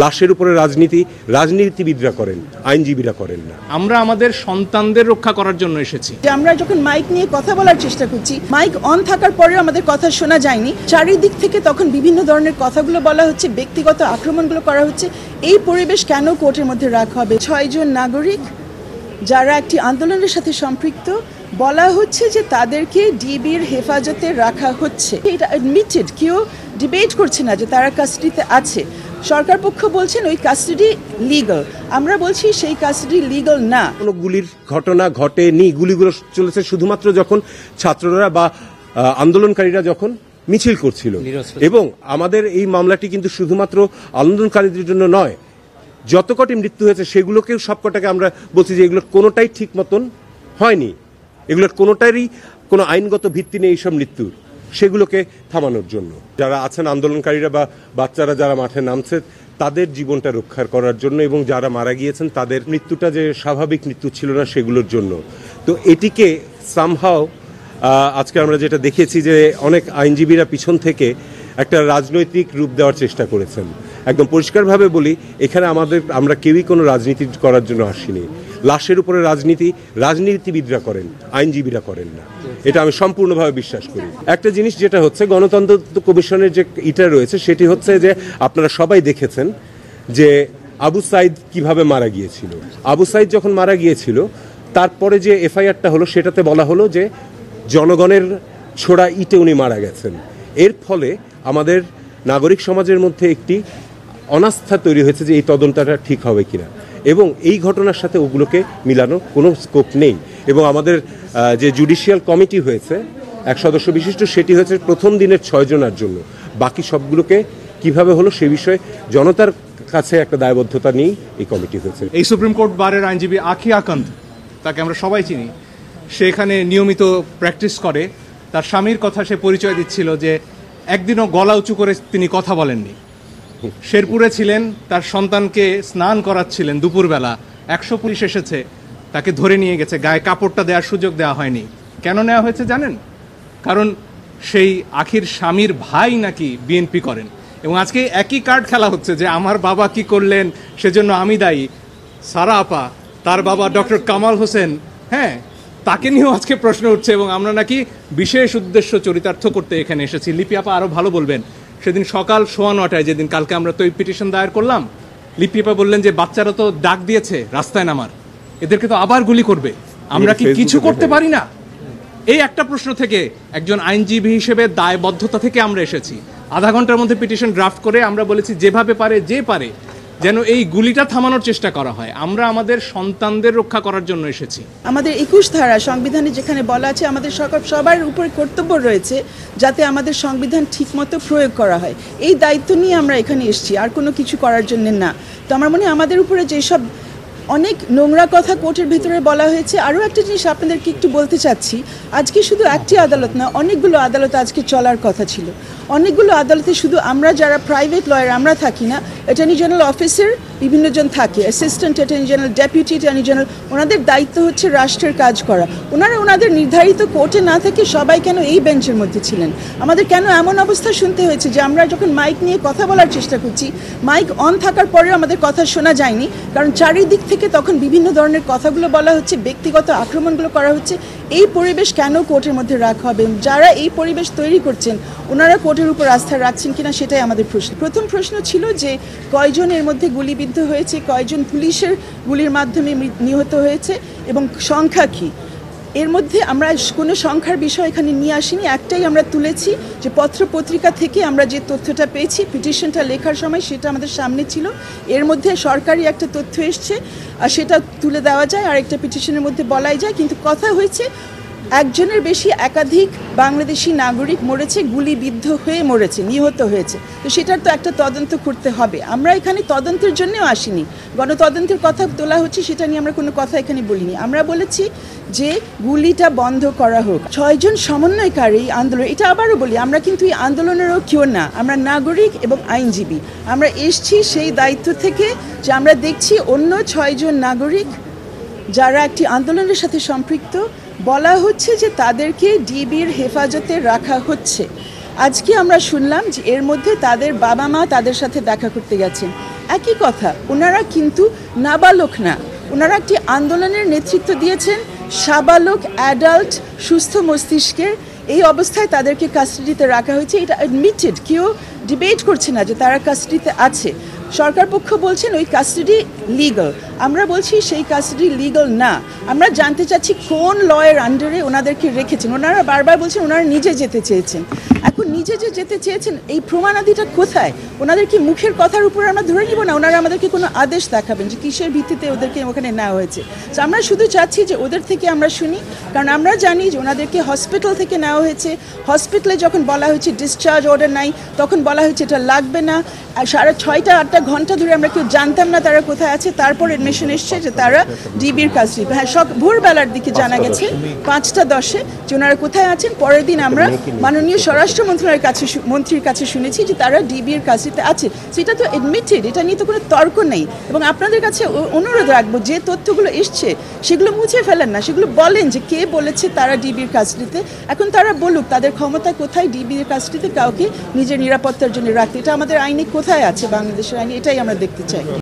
লাশের উপরে রাজনীতি রাজনীতিবিদরা করেন, আইনজীবীরা করেন না। আমরা আমাদের সন্তানদের রক্ষা করার জন্য এসেছি। আমরা যখন মাইক নিয়ে কথা বলার চেষ্টা করছি, মাইক অন থাকার পরেও আমাদের কথা শোনা যায়নি। চারিদিক থেকে তখন বিভিন্ন ধরনের কথাগুলো বলা হচ্ছে, ব্যক্তিগত আক্রমণগুলো করা হচ্ছে। এই পরিবেশ কেন কোর্টের মধ্যে রাখা হবে? 6 জন নাগরিক যারা একটি আন্দোলনের সাথে সম্পৃক্ত, বলা হচ্ছে যে তাদেরকে ডিবির হেফাজতে রাখা হচ্ছে। এটা অ্যাডমিটেড, কেউ ডিবেট করছে না যে তারা কাস্টাডিতে আছে। সরকার পক্ষ বলছেন ওই কাস্টাডি লিগ্যাল, আমরা বলছি সেই কাস্টাডি লিগ্যাল না। কোনো গুলির ঘটনা ঘটেনি, গুলিগুলো চলেছে শুধুমাত্র যখন ছাত্ররা বা আন্দোলনকারীরা যখন মিছিল করছিল। এবং আমাদের এই মামলাটি কিন্তু শুধুমাত্র আন্দোলনকারীদের জন্য নয়, যত কটি মৃত্যু হয়েছে সেগুলোকেও সবকটাকে আমরা বলছি যে এগুলোর কোনোটাই ঠিক মতন হয়নি, এগুলোর কোনোটারই কোনো আইনগত ভিত্তি নেই এইসব মৃত্যুর, সেগুলোকে থামানোর জন্য। যারা আছেন আন্দোলনকারীরা বা বাচ্চারা যারা মাঠে নামছে তাদের জীবনটা রক্ষা করার জন্য, এবং যারা মারা গিয়েছেন তাদের মৃত্যুটা যে স্বাভাবিক মৃত্যু ছিল না সেগুলোর জন্য। তো এটিকে সামহাও আজকে আমরা যেটা দেখেছি যে অনেক আইনজীবীরা পিছন থেকে একটা রাজনৈতিক রূপ দেওয়ার চেষ্টা করেছেন। একদম পরিষ্কারভাবে বলি, এখানে আমরা কেউই কোনো রাজনীতি করার জন্য আসিনি। লাশের উপরে রাজনীতি রাজনীতিবিদরা করেন, আইনজীবীরা করেন না, এটা আমি সম্পূর্ণভাবে বিশ্বাস করি। একটা জিনিস যেটা হচ্ছে, গণতন্ত্র কমিশনের যে ইটা রয়েছে সেটি হচ্ছে যে আপনারা সবাই দেখেছেন যে আবু সাইদ কিভাবে মারা গিয়েছিল। আবু সাইদ যখন মারা গিয়েছিল তারপরে যে এফআইআরটা হলো সেটাতে বলা হলো যে জনগণের ছোড়া ইটে উনি মারা গেছেন। এর ফলে আমাদের নাগরিক সমাজের মধ্যে একটি অনাস্থা তৈরি হয়েছে যে এই তদন্তটা ঠিক হবে কিনা, এবং এই ঘটনার সাথে ওগুলোকে মিলানোর কোনো স্কোপ নেই। এবং আমাদের যে জুডিশিয়াল কমিটি হয়েছে 1 সদস্য বিশিষ্ট, সেটি হয়েছে প্রথম দিনের 6 জনের জন্য। বাকি সবগুলোকে কিভাবে হলো সে বিষয়ে জনতার কাছে একটা দায়বদ্ধতা নিয়েই এই কমিটি হয়েছে। এই সুপ্রিম কোর্ট বারের আইনজীবী আখি আকন্দ, তাকে আমরা সবাই চিনি, সে এখানে নিয়মিত প্র্যাকটিস করে। তার স্বামীর কথা সে পরিচয় দিচ্ছিল যে একদিনও গলা উঁচু করে তিনি কথা বলেননি। শেরপুরে ছিলেন, তার সন্তানকে স্নান করাচ্ছিলেন দুপুরবেলা, 100 পুলিশ এসেছে, তাকে ধরে নিয়ে গেছে, গায়ে কাপড়টা দেওয়ার সুযোগ দেওয়া হয়নি। কেন নেওয়া হয়েছে জানেন? কারণ সেই আখির স্বামীর ভাই নাকি বিএনপি করেন, এবং আজকে একই কার্ড খেলা হচ্ছে যে আমার বাবা কি করলেন সেজন্য আমি দায়ী। সারা আপা, তার বাবা ডক্টর কামাল হোসেন, হ্যাঁ, তাকে নিয়েও আজকে প্রশ্ন উঠছে, এবং আমরা নাকি বিশেষ উদ্দেশ্য চরিতার্থ করতে এখানে এসেছি। লিপি আপা আরো ভালো বলবেন। সেদিন সকাল 9:15 যেদিন কালকে আমরা তো পিটিশন দায়ের করলাম, লিপি আপা বললেন যে বাচ্চারা তো ডাক দিয়েছে রাস্তায় নামার, এদেরকে তো আবার গুলি করবে, আমরা কি কিছু করতে পারি না? এই একটা প্রশ্ন থেকে একজন আইনজীবী হিসেবে দায়বদ্ধতা থেকে আমরা এসেছি। আধা ঘন্টার মধ্যে পিটিশন ড্রাফট করে আমরা বলেছি যেভাবে পারে যে পারে যেন এই গুলিটা থামানোর চেষ্টা করা হয়। আমরা আমাদের সন্তানদের রক্ষা করার জন্য এসেছি। আমাদের 21 ধারা সংবিধানে যেখানে বলা আছে আমাদের সবার উপরে কর্তব্য রয়েছে যাতে আমাদের সংবিধান ঠিকমতো প্রয়োগ করা হয়, এই দায়িত্ব নিয়ে আমরা এখানে এসেছি, আর কোনো কিছু করার জন্য না। তো আমার মনে হয় আমাদের উপরে যেসব অনেক নোংরা কথা কোর্টের ভিতরে বলা হয়েছে। আরও একটা জিনিস আপনাদেরকে একটু বলতে চাচ্ছি, আজকে শুধু একটি আদালত না, অনেকগুলো আদালত আজকে চলার কথা ছিল। অনেকগুলো আদালতে শুধু আমরা যারা প্রাইভেট লয়ার আমরা থাকি না, অ্যাটর্নি জেনারেল অফিসের বিভিন্নজন থাকে, assistant attorney general, deputy attorney general, ওনাদের দায়িত্ব হচ্ছে রাষ্ট্রের কাজ করা। ওনারা ওনাদের নির্ধারিত কোর্টে না থেকে সবাই কেন এই বেঞ্চের মধ্যে ছিলেন? আমাদের কেন এমন অবস্থা শুনতে হয়েছে যে আমরা যখন মাইক নিয়ে কথা বলার চেষ্টা করছি, মাইক অন থাকার পরেও আমাদের কথা শোনা যায়নি? কারণ চারিদিক থেকে তখন বিভিন্ন ধরনের কথাগুলো বলা হচ্ছে, ব্যক্তিগত আক্রমণগুলো করা হচ্ছে। এই পরিবেশ কেন কোর্টের মধ্যে রাখা হবে? যারা এই পরিবেশ তৈরি করছেন ওনারা কোর্টের উপর আস্থা রাখছেন কিনা সেটাই আমাদের প্রশ্ন। প্রথম প্রশ্ন ছিল যে কয়জন এর মধ্যে গুলিবিদ্ধ হয়েছে, কয়জন পুলিশের গুলির মাধ্যমে নিহত হয়েছে এবং সংখ্যা কী। এর মধ্যে আমরা কোনো সংখ্যার বিষয় এখানে নিয়ে আসিনি, একটাই আমরা তুলেছি যে পত্রপত্রিকা থেকে আমরা যে তথ্যটা পেয়েছি পিটিশনটা লেখার সময় সেটা আমাদের সামনে ছিল। এর মধ্যে সরকারি একটা তথ্য এসছে আর সেটা তুলে দেওয়া যায়, আর একটা পিটিশনের মধ্যে বলাই যায়, কিন্তু কথা হয়েছে একজনের বেশি একাধিক বাংলাদেশি নাগরিক মরেছে, গুলিবিদ্ধ হয়ে মরেছে, নিহত হয়েছে। তো সেটার তো একটা তদন্ত করতে হবে। আমরা এখানে তদন্তের জন্যও আসিনি, গণতদন্তের কথা তোলা হচ্ছে, সেটা নিয়ে আমরা কোনো কথা এখানে বলিনি। আমরা বলেছি যে গুলিটা বন্ধ করা হোক। 6 জন সমন্বয়কারী আন্দোলন, এটা আবারও বলি, আমরা কিন্তু এই আন্দোলনেরও কেউ না, আমরা নাগরিক এবং আইনজীবী। আমরা এসছি সেই দায়িত্ব থেকে যে আমরা দেখছি অন্য 6 জন নাগরিক যারা একটি আন্দোলনের সাথে সম্পৃক্ত, বলা হচ্ছে যে তাদেরকে ডিবির হেফাজতে রাখা হচ্ছে। আজকে আমরা শুনলাম যে এর মধ্যে তাদের বাবা মা তাদের সাথে দেখা করতে গেছেন। একই কথা, ওনারা কিন্তু নাবালক না, ওনারা একটি আন্দোলনের নেতৃত্ব দিয়েছেন, সাবালক অ্যাডাল্ট সুস্থ মস্তিষ্কের। এই অবস্থায় তাদেরকে কাস্টাডিতে রাখা হয়েছে, এটা অ্যাডমিটেড, কেউ ডিবেট করছে না যে তারা কাস্টাডিতে আছে। সরকার পক্ষ বলছেন ওই কাস্টাডি লিগাল, আমরা বলছি সেই কাস্টাডি লিগাল না। আমরা জানতে চাচ্ছি কোন লয়ের আন্ডারে ওনাদেরকে রেখেছেন। ওনারা বারবার বলছেন ওনারা নিজে যেতে চেয়েছেন। এখন নিজে যে যেতে চেয়েছেন এই প্রমাণাদিটা কোথায়? ওনাদের কি মুখের কথার উপর আমরা ধরে নিব না? ওনারা আমাদেরকে কোনো আদেশ দেখাবেন যে কিসের ভিত্তিতে ওদেরকে ওখানে নেওয়া হয়েছে। তো আমরা শুধু চাচ্ছি যে ওদের থেকে আমরা শুনি, কারণ আমরা জানি যে ওনাদেরকে হসপিটাল থেকে নেওয়া হয়েছে। হসপিটালে যখন বলা হয়েছে ডিসচার্জ অর্ডার নাই, তখন বলা হয়েছে এটা লাগবে না। আর 6.5-8 ঘন্টা ধরে আমরা কেউ জানতাম না তারা কোথায় আছে। তারপর এডমিশন এসছে যে তারা ডিবির কাছে, হ্যাঁ ভোরবেলার দিকে জানা গেছে 5:10 যে ওনারা কোথায় আছেন। পরের দিন আমরা মাননীয় স্বরাষ্ট্র মন্ত্রীর কাছে শুনেছি যে তারা ডিবির কাছে আছে। সেটা তো এডমিটেড, এটা নিয়ে তো কোনো তর্ক নেই। এবং আপনাদের কাছে অনুরোধ রাখবো, যে তথ্যগুলো এসছে সেগুলো মুছে ফেলেন না, সেগুলো বলেন যে কে বলেছে তারা ডিবির কাস্টাডিতে। এখন তারা বলুক তাদের ক্ষমতা কোথায় ডিবির কাস্টাডিতে কাউকে নিজের নিরাপত্তার জন্য রাখতে। এটা আমাদের আইনে কোথায় আছে, বাংলাদেশের আইনে? এটাই আমরা দেখতে চাই।